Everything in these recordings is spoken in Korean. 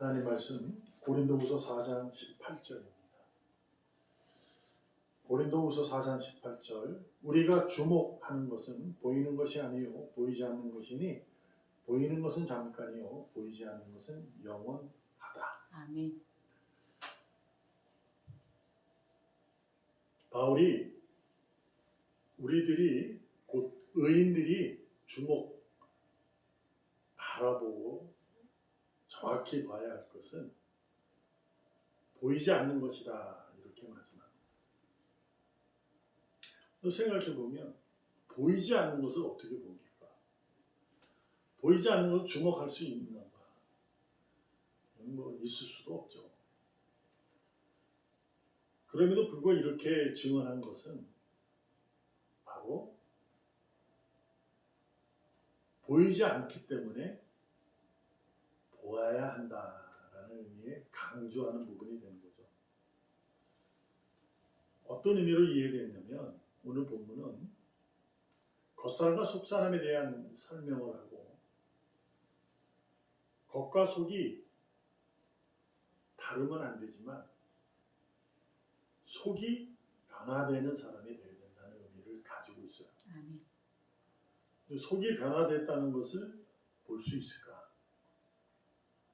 하나님 말씀 고린도후서 4장 18절입니다. 고린도후서 4장 18절 우리가 주목하는 것은 보이는 것이 아니요 보이지 않는 것이니 보이는 것은 잠깐이요 보이지 않는 것은 영원하다. 아멘. 바울이 우리들이 곧 의인들이 바라보고 정확히 봐야 할 것은 보이지 않는 것이다 이렇게 말씀합니다. 생각해 보면 보이지 않는 것을 어떻게 봅니까? 보이지 않는 것을 주목할 수 있는가? 뭐 있을 수도 없죠. 그럼에도 불구하고 이렇게 증언한 것은 바로 보이지 않기 때문에 보아야 한다라는 의미에 강조하는 부분이 되는 거죠. 어떤 의미로 이해되냐면 오늘 본문은 겉사람과 속사람에 대한 설명을 하고 겉과 속이 다르면 안 되지만 속이 변화되는 사람이 되어야 된다는 의미를 가지고 있어요. 아멘. 속이 변화됐다는 것을 볼 수 있을까?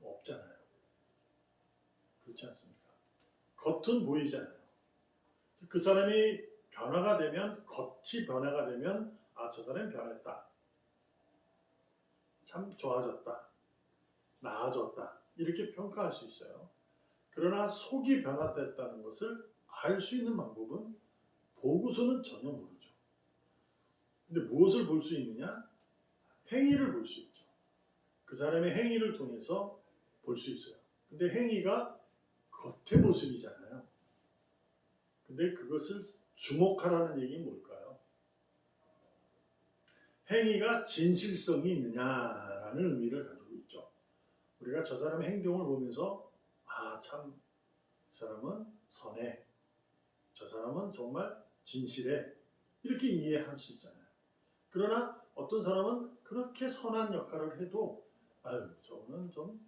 없잖아요. 그렇지 않습니까? 겉은 보이잖아요. 그 사람이 변화가 되면 겉이 변화가 되면 저 사람이 변했다. 참 좋아졌다. 나아졌다. 이렇게 평가할 수 있어요. 그러나 속이 변화됐다는 것을 알 수 있는 방법은 보고서는 전혀 모르죠. 근데 무엇을 볼 수 있느냐? 행위를 볼 수 있죠. 그 사람의 행위를 통해서 볼 수 있어요. 근데 행위가 겉의 모습이잖아요. 근데 그것을 주목하라는 얘기는 뭘까요? 행위가 진실성이 있느냐라는 의미를 가지고 있죠. 우리가 저 사람의 행동을 보면서 참 그 사람은 선해. 저 사람은 정말 진실해. 이렇게 이해할 수 있잖아요. 그러나 어떤 사람은 그렇게 선한 역할을 해도 저거는 좀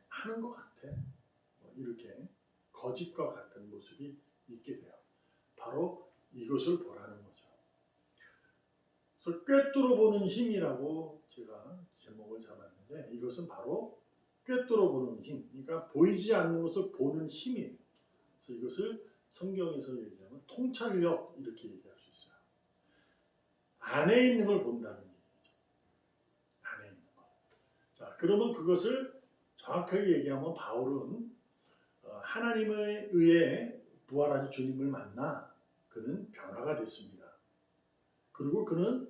하는 것 같아. 이렇게 거짓과 같은 모습이 있게 돼요. 바로 이것을 보라는 거죠. 그래서 꿰뚫어 보는 힘이라고 제가 제목을 잡았는데 이것은 바로 꿰뚫어 보는 힘. 그러니까 보이지 않는 것을 보는 힘이에요. 그래서 이것을 성경에서 얘기하면 통찰력 이렇게 얘기할 수 있어요. 안에 있는 걸 본다는 얘기죠. 안에 있는 거. 자, 그러면 그것을 정확하게 얘기하면 바울은 하나님에 의해 부활하신 주님을 만나 그는 변화가 됐습니다. 그리고 그는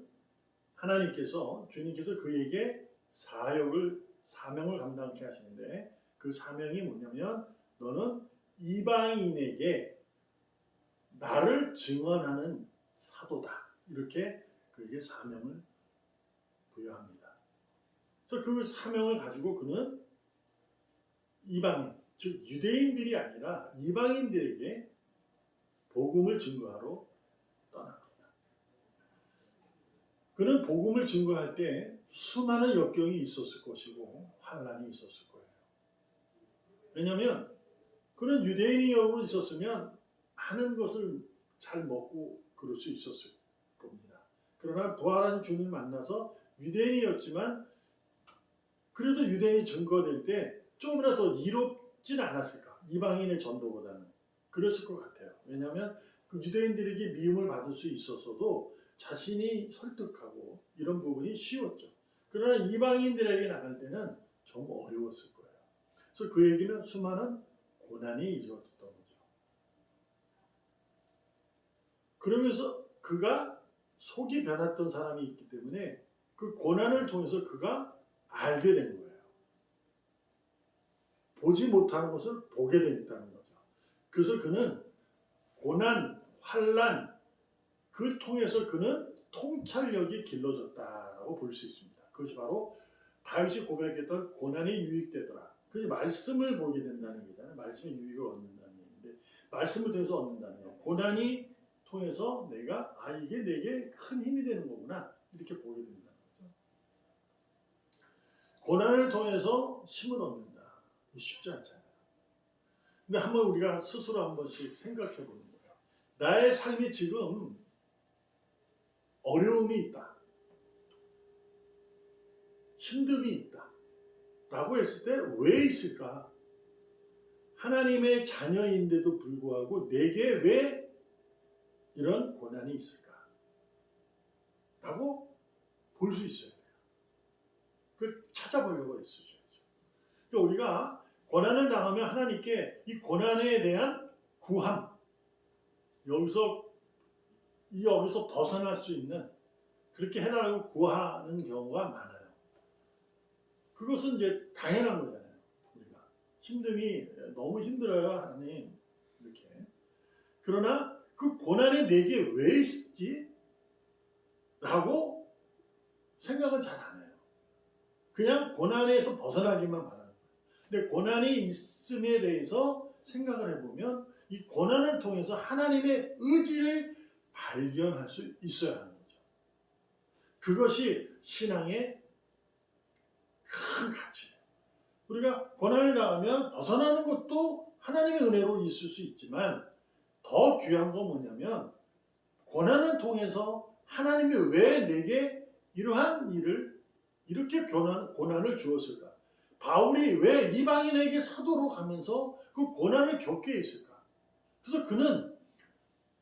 주님께서 그에게 사명을 감당케 하시는데 그 사명이 뭐냐면 너는 이방인에게 나를 증언하는 사도다. 이렇게 그에게 사명을 부여합니다. 그래서 그 사명을 가지고 그는 이방인, 즉 유대인들이 아니라 이방인들에게 복음을 증거하러 떠납니다. 그는 복음을 증거할 때 수많은 역경이 있었을 것이고 환난이 있었을 거예요. 왜냐하면 그는 유대인이어 있었으면 많은 것을 잘 먹고 그럴 수 있었을 겁니다. 그러나 부활한 주님을 만나서 유대인이었지만 그래도 유대인이 증거될 때 조금이라도 더 이롭진 않았을까? 이방인의 전도보다는 그랬을 것 같아요. 왜냐하면 그 유대인들에게 미움을 받을 수 있었어도 자신이 설득하고 이런 부분이 쉬웠죠. 그러나 이방인들에게 나갈 때는 좀 어려웠을 거예요. 그래서 그에게는 수많은 고난이 있었던 거죠. 그러면서 그가 속이 변했던 사람이 있기 때문에 그 고난을 통해서 그가 알게 된 거예요. 보지 못하는 것을 보게 됐다는 거죠. 그래서 그는 고난, 환난 그걸 통해서 그는 통찰력이 길러졌다라고 볼 수 있습니다. 그것이 바로 다윗이 고백했던 고난이 유익되더라. 그것이 말씀을 보게 된다는 얘기잖아요. 말씀의 유익을 얻는다는 얘기인데 말씀을 통해서 얻는다는 거예요. 고난이 통해서 내가 이게 내게 큰 힘이 되는 거구나 이렇게 보게 된다는 거죠. 고난을 통해서 힘을 얻는다. 쉽지 않잖아요. 근데 한번 우리가 스스로 한 번씩 생각해 보는 거예요. 나의 삶이 지금 어려움이 있다. 힘듦이 있다. 라고 했을 때 왜 있을까? 하나님의 자녀인데도 불구하고 내게 왜 이런 고난이 있을까? 라고 볼 수 있어야 돼요. 그걸 찾아보려고 애쓰셔야죠. 그러니까 우리가 고난을 당하면 하나님께 이 고난에 대한 구함, 여기서 벗어날 수 있는 그렇게 해달라고 구하는 경우가 많아요. 그것은 이제 당연한 거잖아요. 우리가 힘듦이 너무 힘들어요, 하나님. 이렇게. 그러나 그 고난이 내게 왜 있지? 라고 생각은 잘 안 해요. 그냥 고난에서 벗어나기만 바라는 거예요. 근데 고난이 있음에 대해서 생각을 해보면 이 고난을 통해서 하나님의 의지를 발견할 수 있어야 하는 거죠. 그것이 신앙의 큰 가치예요. 우리가 고난을 당하면 벗어나는 것도 하나님의 은혜로 있을 수 있지만 더 귀한 건 뭐냐면 고난을 통해서 하나님이 왜 내게 이러한 일을 이렇게 고난을 주었을까? 바울이 왜 이방인에게 사도로 가면서 그 고난을 겪게 했을까? 그래서 그는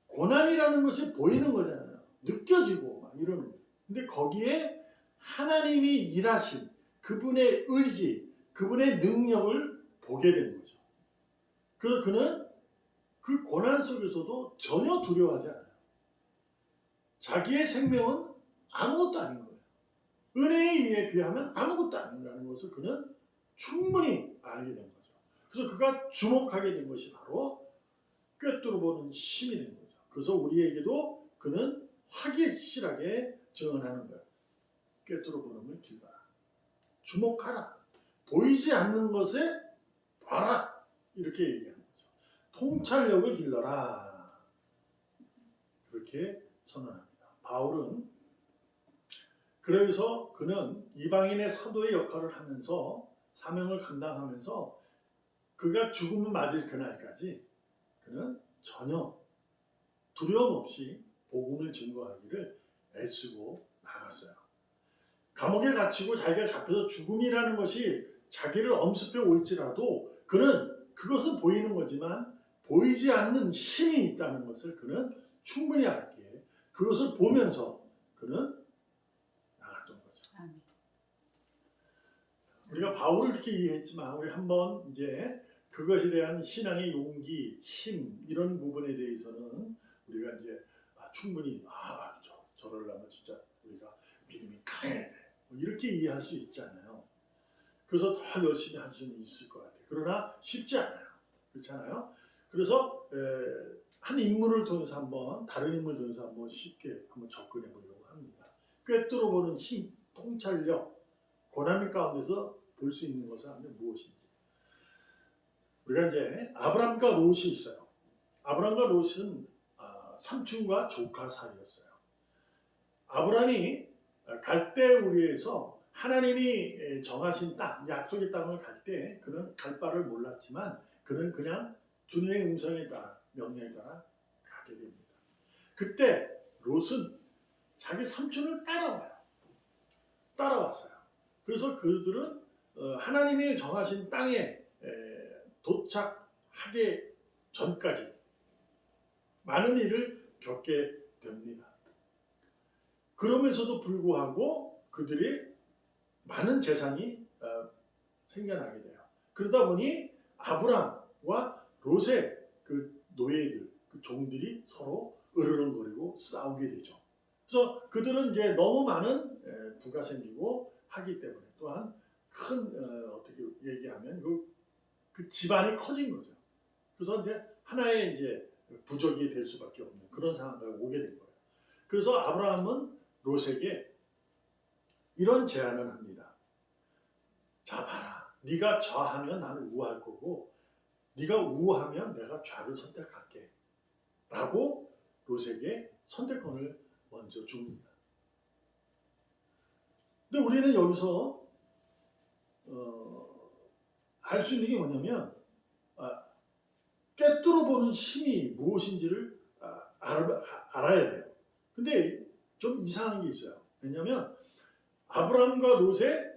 고난이라는 것이 보이는 거잖아요. 느껴지고 막 이러는 거예요. 근데 거기에 하나님이 일하신 그분의 의지, 그분의 능력을 보게 된 거죠. 그래서 그는 그 고난 속에서도 전혀 두려워하지 않아요. 자기의 생명은 아무것도 아닌 거예요. 은혜에 의해 비하면 아무것도 아니라는 것을 그는 충분히 알게 된 거죠. 그래서 그가 주목하게 된 것이 바로 꿰뚫어보는 힘이 된 거죠. 그래서 우리에게도 그는 확실하게 증언하는 거예요. 꿰뚫어보는 걸 길러라. 주목하라. 보이지 않는 것에 봐라. 이렇게 얘기하는 거죠. 통찰력을 길러라. 그렇게 선언합니다. 바울은 그래서 그는 이방인의 사도의 역할을 하면서 사명을 감당하면서 그가 죽음을 맞을 그날까지 그는 전혀 두려움 없이 복음을 증거하기를 애쓰고 나갔어요. 감옥에 갇히고 자기가 잡혀서 죽음이라는 것이 자기를 엄습해 올지라도 그는 그것은 보이는 거지만 보이지 않는 힘이 있다는 것을 그는 충분히 알기에 그것을 보면서 그는 나갔던 거죠. 우리가 바울을 이렇게 이해했지만 우리 한번 이제 그것에 대한 신앙의 용기, 힘 이런 부분에 대해서는 우리가 이제 충분히 저러려면 진짜 우리가 믿음이 강해야 돼. 이렇게 이해할 수 있잖아요. 그래서 더 열심히 할 수는 있을 것 같아요. 그러나 쉽지 않아요. 그렇잖아요. 그래서 한 인물을 통해서 한번 다른 인물을 통해서 한번 쉽게 한번 접근해 보려고 합니다. 꿰뚫어보는 힘, 통찰력, 고난 가운데서 볼 수 있는 것은 무엇인지. 우리가 이제 아브람과 롯이 있어요. 아브람과 롯은 삼촌과 조카 사이였어요. 아브람이 갈대우리에서 하나님이 정하신 땅, 약속의 땅을 갈 때 그는 갈 바를 몰랐지만 그는 그냥 주님의 음성에 따라 명령에 따라 가게 됩니다. 그때 롯은 자기 삼촌을 따라왔어요. 그래서 그들은 하나님이 정하신 땅에 도착하기 전까지 많은 일을 겪게 됩니다. 그러면서도 불구하고 그들이 많은 재산이 생겨나게 돼요. 그러다 보니 아브람과 롯의 그 노예들, 그 종들이 서로 으르렁거리고 싸우게 되죠. 그래서 그들은 이제 너무 많은 부가 생기고 하기 때문에 또한 큰 어떻게 얘기하면 그 집안이 커진 거죠. 그래서 이제 하나의 이제 부족이 될 수밖에 없는 그런 상황까지 오게 된 거예요. 그래서 아브라함은 롯에게 이런 제안을 합니다. 자 봐라, 네가 좌하면 나는 우할 거고 네가 우하면 내가 좌를 선택할게 라고 롯에게 선택권을 먼저 줍니다. 근데 우리는 여기서 알 수 있는 게 뭐냐면 꿰뚫어 보는 힘이 무엇인지를 알아야 돼요. 근데 좀 이상한 게 있어요. 왜냐하면 아브라함과 롯의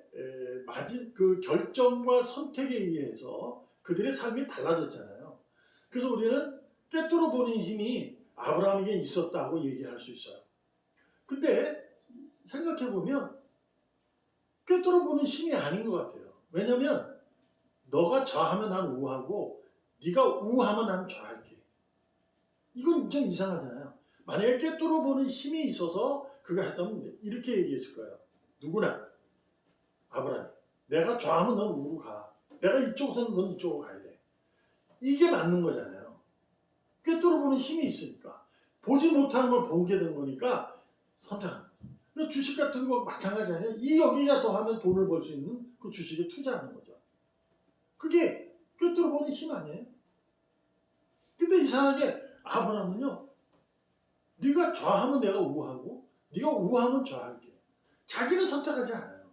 맞은 그 결정과 선택에 의해서 그들의 삶이 달라졌잖아요. 그래서 우리는 꿰뚫어 보는 힘이 아브라함에게 있었다고 얘기할 수 있어요. 근데 생각해 보면 꿰뚫어 보는 힘이 아닌 것 같아요. 왜냐하면 너가 좌하면 난 우하고 네가 우하면 난 좌할게. 이건 좀 이상하잖아요. 만약에 꿰뚫어 보는 힘이 있어서 그가 했다면 이렇게 얘기했을 거예요. 누구나 아브라함, 내가 좌하면 넌 우로 가. 내가 이쪽으로는 넌 이쪽으로 가야 돼. 이게 맞는 거잖아요. 꿰뚫어 보는 힘이 있으니까. 보지 못하는 걸 보게 된 거니까 선택하는 거죠. 주식 같은 거 마찬가지 아니에요. 이 여기가 더 하면 돈을 벌 수 있는 그 주식에 투자하는 거죠. 그게 꿰뚫어 보는 힘 아니에요? 근데 이상하게 아브라함은요. 네가 좌하면 내가 우하고 네가 우하면 좌할게. 자기는 선택하지 않아요.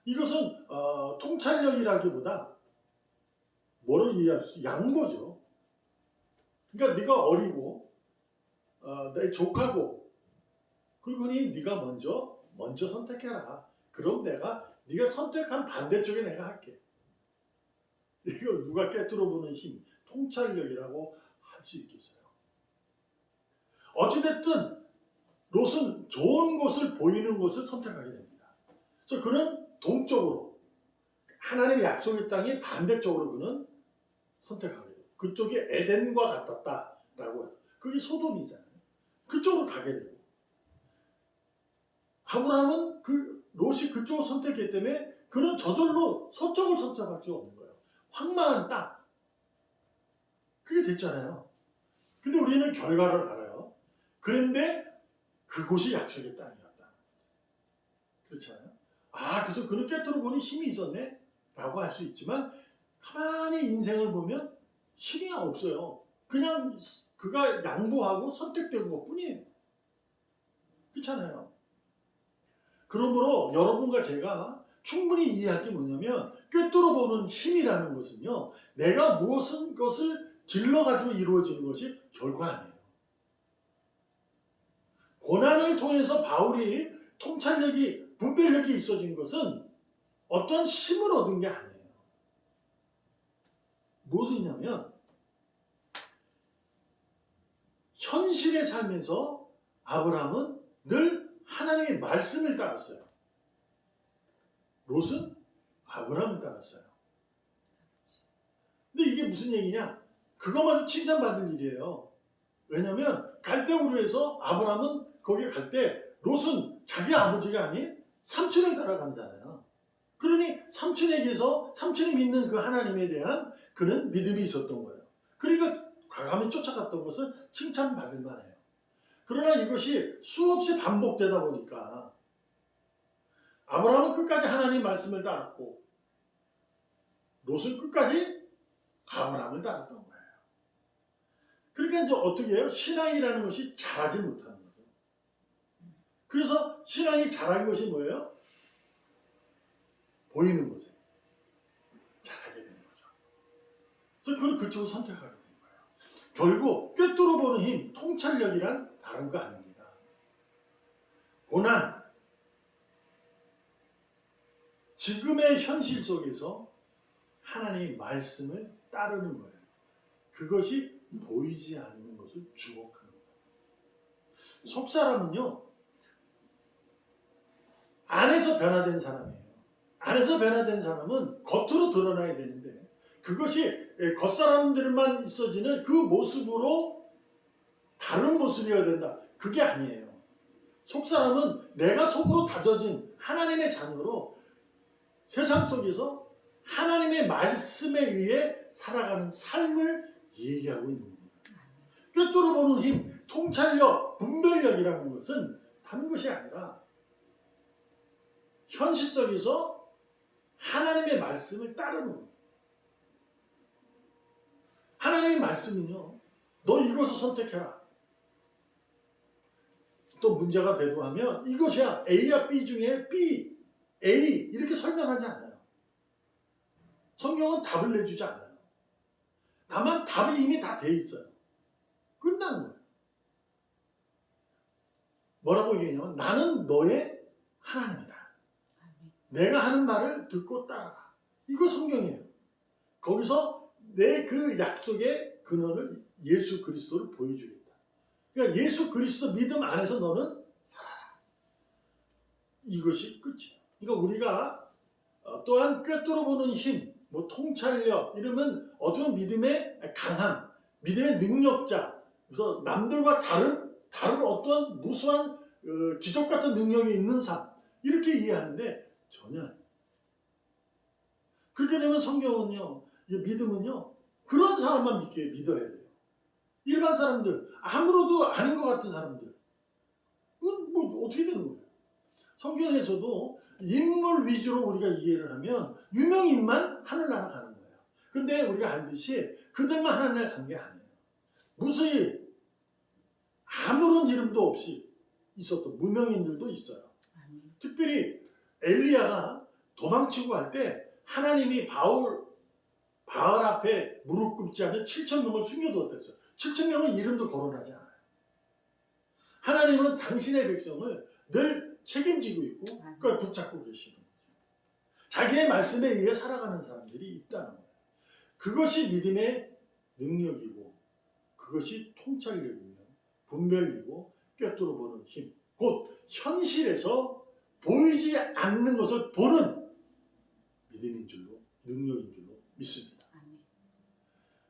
이것은 통찰력이라기보다 뭐를 이해할 수? 양보죠. 그러니까 네가 어리고 내 조카고 그러니 네가 먼저 선택해라. 그럼 내가 네가 선택한 반대쪽에 내가 할게. 이걸 누가 꿰뚫어 보는 힘, 통찰력이라고 할 수 있겠어요. 어찌됐든 롯은 좋은 것을 보이는 것을 선택하게 됩니다. 그래서 그는 동쪽으로 하나님의 약속의 땅이 반대쪽으로 그는 선택하게 돼요. 그쪽이 에덴과 같았다라고 해요. 그게 소돔이잖아요. 그쪽으로 가게 되고 아브라함은 롯이 그쪽을 선택했기 때문에 그는 저절로 서쪽을 선택할 수 없는 거예요. 황망한 땅. 그게 됐잖아요. 근데 우리는 결과를 알아요. 그런데 그곳이 약속의 땅이었다. 그렇잖아요. 그래서 그는 꿰뚫어 보니 힘이 있었네? 라고 할 수 있지만 가만히 인생을 보면 힘이 없어요. 그냥 그가 양보하고 선택된 것 뿐이에요. 그렇잖아요. 그러므로 여러분과 제가 충분히 이해할 게 뭐냐면 꿰뚫어 보는 힘이라는 것은요. 내가 무엇은 것을 길러가지고 이루어지는 것이 결코 아니에요. 고난을 통해서 바울이 통찰력이 분별력이 있어진 것은 어떤 힘을 얻은 게 아니에요. 무엇이냐면 현실의 삶에서 아브라함은 늘 하나님의 말씀을 따랐어요. 롯은 아브라함을 따랐어요. 근데 이게 무슨 얘기냐? 그것마저 칭찬받을 일이에요. 왜냐하면 갈대우르에서 아브라함은 거기 갈 때 롯은 자기 아버지가 아닌 삼촌을 따라간잖아요. 그러니 삼촌에게서 삼촌이 믿는 그 하나님에 대한 그는 믿음이 있었던 거예요. 그러니까 과감히 쫓아갔던 것을 칭찬받을 만해요. 그러나 이것이 수없이 반복되다 보니까 아브라함은 끝까지 하나님 말씀을 따랐고 롯은 끝까지 아브라함을 따랐던 거예요. 그러니까 이제 어떻게 해요? 신앙이라는 것이 자라지 못하는 거죠. 그래서 신앙이 자란 것이 뭐예요? 보이는 것에 자라게 되는 거죠. 그래서 그걸 그쪽을 선택하게 되는 거예요. 결국 꿰뚫어 보는 힘, 통찰력이란 다른 거 아닙니다. 고난, 지금의 현실 속에서 하나님의 말씀을 따르는 거예요. 그것이 보이지 않는 것을 주목하는 거예요. 속사람은요, 안에서 변화된 사람이에요. 안에서 변화된 사람은 겉으로 드러나야 되는데 그것이 겉사람들만 있어지는 그 모습으로 다른 모습이어야 된다. 그게 아니에요. 속사람은 내가 속으로 다져진 하나님의 자녀로 세상 속에서 하나님의 말씀에 의해 살아가는 삶을 얘기하고 있는 겁니다. 꿰뚫어 보는 힘, 통찰력, 분별력이라는 것은 다른 것이 아니라 현실 속에서 하나님의 말씀을 따르는 겁니다. 하나님의 말씀은요, 너 이것을 선택해라. 또 문제가 배도하면 이것이야 A와 B 중에 B, A 이렇게 설명하지 않아요. 성경은 답을 내주지 않아요. 다만 답이 이미 다 돼 있어요. 끝난 거예요. 뭐라고 얘기하냐면 나는 너의 하나님이다. 내가 하는 말을 듣고 따라라. 이거 성경이에요. 거기서 내 그 약속의 근원을 예수 그리스도를 보여주겠다. 그러니까 예수 그리스도 믿음 안에서 너는 살아라. 이것이 끝이에요. 그러니까 우리가 또한 꿰뚫어 보는 힘, 뭐 통찰력 이러면 어떤 믿음의 강함, 믿음의 능력자, 그래서 남들과 다른 어떤 무수한 기적 같은 능력이 있는 삶 이렇게 이해하는데 전혀 그렇게 되면 성경은요, 믿음은요 그런 사람만 믿어야 돼요. 일반 사람들, 아무로도 아닌 것 같은 사람들, 그건 뭐 어떻게 되는 거예요? 성경에서도 인물 위주로 우리가 이해를 하면 유명인만 하늘나라 가는 거예요. 근데 우리가 알듯이 그들만 하늘나라 간 게 아니에요. 무수히 아무런 이름도 없이 있었던 무명인들도 있어요. 특별히 엘리야가 도망치고 할 때 하나님이 바알 앞에 무릎 꿇지 않은 7,000명을 숨겨두었댔어요. 7,000명은 이름도 거론하지 않아요. 하나님은 당신의 백성을 늘 책임지고 있고 그걸 붙잡고 계시는 거죠. 자기의 말씀에 의해 살아가는 사람들이 있다는 거예요. 그것이 믿음의 능력이고 그것이 통찰력이며 분별이고 꿰뚫어 보는 힘, 곧 현실에서 보이지 않는 것을 보는 믿음인 줄로 능력인 줄로 믿습니다.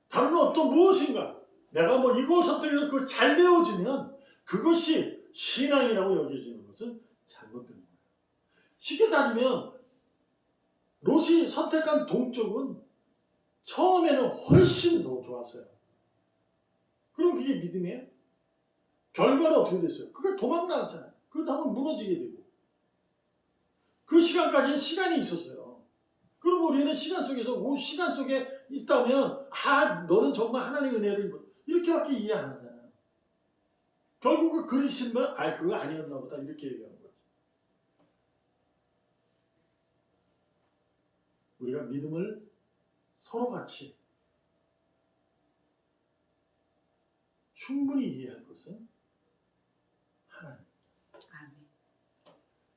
다른 어떤 무엇인가 내가 뭐 이걸 선택해서 그 잘 되어지면 그것이 신앙이라고 여겨지는 것은 잘못된 거예요. 쉽게 따지면 롯이 선택한 동쪽은 처음에는 훨씬 더 좋았어요. 그럼 그게 믿음이에요? 결과는 어떻게 됐어요? 그게 도망 나갔잖아요. 그러다가 무너지게 되고 그 시간까지는 시간이 있었어요. 그리고 우리는 시간 속에서 그 시간 속에 있다면 너는 정말 하나님의 은혜를 이렇게밖에 이해 안 하잖아요. 결국은 그리신면 그거 아니었나 보다 이렇게 얘기하는 거지. 우리가 믿음을 서로 같이 충분히 이해할 것은 하나님.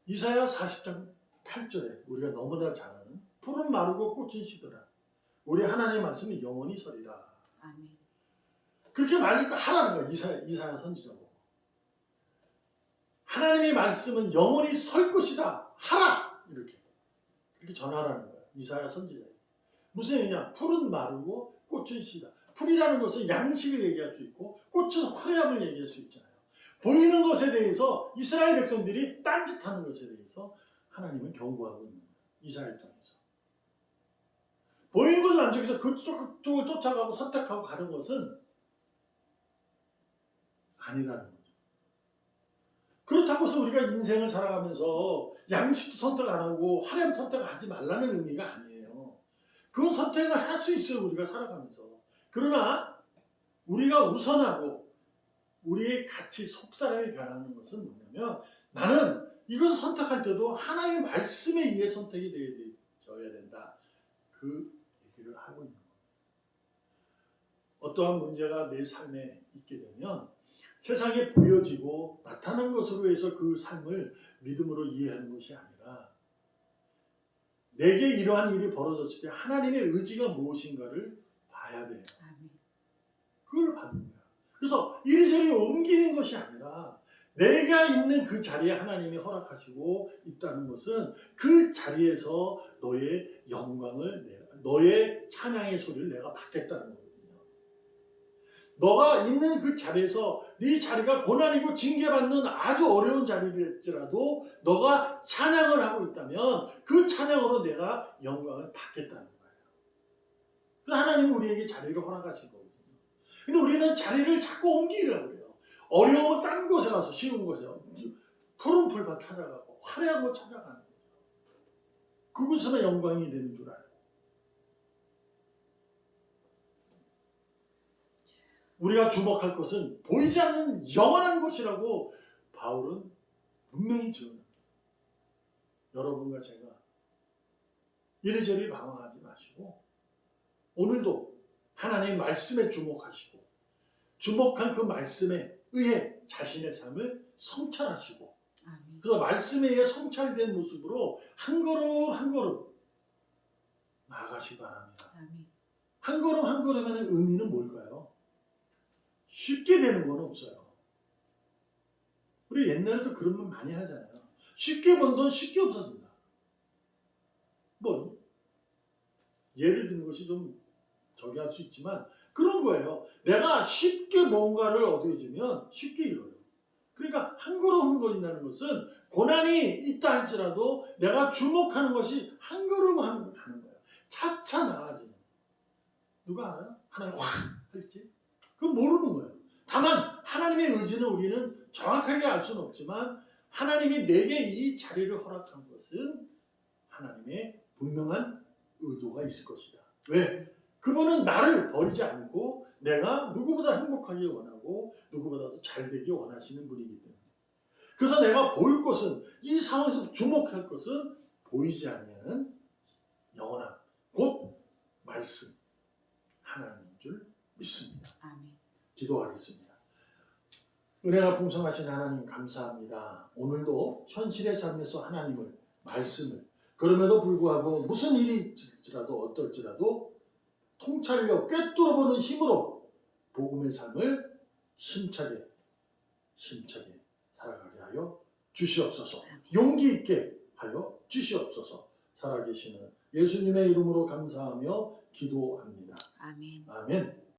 이사야 40장 8절에 우리가 너무나 잘 아는 푸른 마르고 꽃은 시더라. 우리 하나님의 말씀이 영원히 서리라. 아멘. 그렇게 말하니까 하라는 거야. 이사야 선지자고. 하나님의 말씀은 영원히 설 것이다. 하라. 이렇게 전하라는 거야. 이사야 선지자. 무슨 얘기냐? 풀은 마르고 꽃은 시다. 풀이라는 것은 양식을 얘기할 수 있고 꽃은 화려함을 얘기할 수 있잖아요. 보이는 것에 대해서 이스라엘 백성들이 딴짓하는 것에 대해서 하나님은 경고하고 있는 거예요. 이사야를 통해서. 보이는 것을 만족해서 그쪽을 쫓아가고 선택하고 가는 것은 아니라는 거죠. 그렇다고 해서 우리가 인생을 살아가면서 양식도 선택 안 하고 화려함 선택하지 말라는 의미가 아니에요. 그건 선택을 할 수 있어요. 우리가 살아가면서. 그러나 우리가 우선하고 우리의 같이 속사람이 변하는 것은 뭐냐면 나는 이것을 선택할 때도 하나님의 말씀에 의해 선택이 되어야 된다. 그 얘기를 하고 있는 겁니다. 어떠한 문제가 내 삶에 있게 되면 세상에 보여지고 나타난 것으로 해서 그 삶을 믿음으로 이해하는 것이 아니라 내게 이러한 일이 벌어졌을 때 하나님의 의지가 무엇인가를 봐야 돼요. 그걸 받는 거야. 그래서 이리저리 옮기는 것이 아니라 내가 있는 그 자리에 하나님이 허락하시고 있다는 것은 그 자리에서 너의 영광을 너의 찬양의 소리를 내가 받겠다는 거거든요. 너가 있는 그 자리에서 네 자리가 고난이고 징계받는 아주 어려운 자리일지라도 너가 찬양을 하고 있다면 그 찬양으로 내가 영광을 받겠다는 거예요. 그래서 하나님은 우리에게 자리를 허락하신 거거든요. 근데 우리는 자리를 자꾸 옮기려고 해요. 어려움은 다른 곳에 가서 쉬운 곳에 푸른 풀밭 찾아가고 화려한 곳 찾아가는 거죠. 그곳에만 영광이 되는 줄 알고. 우리가 주목할 것은 보이지 않는 영원한 것이라고 바울은 분명히 증언합니다. 여러분과 제가 이리저리 방황하지 마시고 오늘도 하나님의 말씀에 주목하시고 주목한 그 말씀에 의해 자신의 삶을 성찰하시고 아멘. 그래서 말씀에 의해 성찰된 모습으로 한 걸음 한 걸음 나아가시기 바랍니다. 아멘. 한 걸음 한 걸음의 의미는 뭘까요? 쉽게 되는 건 없어요. 우리 옛날에도 그런 말 많이 하잖아요. 쉽게 번 돈 쉽게 없어진다. 뭐 예를 드는 것이 좀 저기 할 수 있지만 그런 거예요. 내가 쉽게 뭔가를 얻어주면 쉽게 이뤄요. 그러니까 한 걸음 한 걸음이라는 것은 고난이 있다 할지라도 내가 주목하는 것이 한 걸음 한 걸음 가는 거예요. 차차 나아지는. 누가 알아요? 하나님 확 할지? 그건 모르는 거예요. 다만 하나님의 의지는 우리는 정확하게 알 수는 없지만 하나님이 내게 이 자리를 허락한 것은 하나님의 분명한 의도가 있을 것이다. 왜? 그분은 나를 버리지 않고 내가 누구보다 행복하기 원하고 누구보다도 잘 되기 원하시는 분이기 때문에. 그래서 내가 볼 것은 이 상황에서 주목할 것은 보이지 않는 영원함, 곧 말씀, 하나님인 줄 믿습니다. 아멘. 기도하겠습니다. 은혜가 풍성하신 하나님 감사합니다. 오늘도 현실의 삶에서 하나님을, 말씀을 그럼에도 불구하고 무슨 일이 있을지라도 어떨지라도 통찰력, 꿰뚫어보는 힘으로 복음의 삶을 힘차게 살아가게 하여 주시옵소서. 용기 있게 하여 주시옵소서. 살아계시는 예수님의 이름으로 감사하며 기도합니다. 아멘. 아멘.